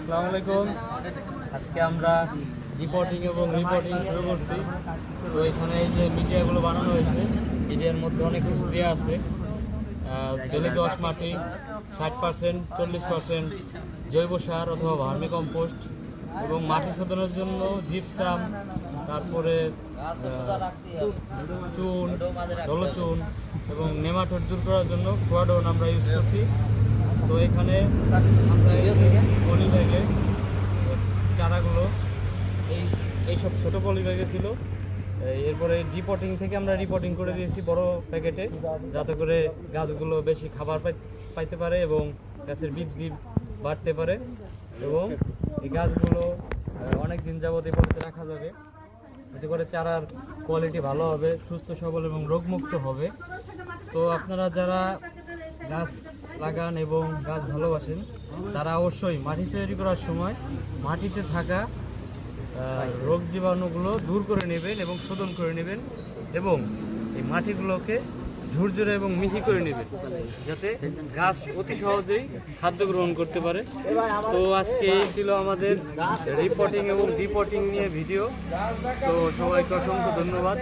আসসালামু আলাইকুম। আজকে আমরা রিপোর্টিং এবং রিপোর্টিং শুরু করছি। তো এখানে এই যে মিডিয়াগুলো বানানো হয়েছে, মিডিয়ার মধ্যে অনেক কিছু দেওয়া আছে। বেলে দোআঁশ মাটি 60%, 40% জৈব সার অথবা ভার্মি কম্পোস্ট এবং মাটি শোধনের জন্য জিপসাম, তারপরে চুন, দলচুন এবং নেমাটোড দূর করার জন্য কোয়াডন আমরা ইউজ করছি। তো এখানে আমরা পলি ব্যাগে চারাগুলো এইসব ছোটো পলি ব্যাগে ছিল। এরপরে রিপোর্টিং থেকে আমরা রিপোর্টিং করে দিয়েছি বড় প্যাকেটে, যাতে করে গাছগুলো বেশি খাবার পাইতে পারে এবং গাছের বৃদ্ধি বাড়তে পারে এবং এই গাছগুলো অনেক দিন যাবত এই পলিতে রাখা যাবে, এতে করে চারার কোয়ালিটি ভালো হবে, সুস্থ সবল এবং রোগমুক্ত হবে। তো আপনারা যারা গাছ লাগান এবং গাছ ভালোবাসেন তারা অবশ্যই মাটি তৈরি করার সময় মাটিতে থাকা রোগ জীবাণুগুলো দূর করে নেবেন এবং শোধন করে নেবেন এবং এই মাটিগুলোকে ঝুরঝুরে এবং মিহি করে নেবেন, যাতে গাছ অতি সহজেই খাদ্য গ্রহণ করতে পারে। তো আজকে এই ছিল আমাদের রিপোর্টিং এবং ডিপোর্টিং নিয়ে ভিডিও। তো সবাইকে অসংখ্য ধন্যবাদ।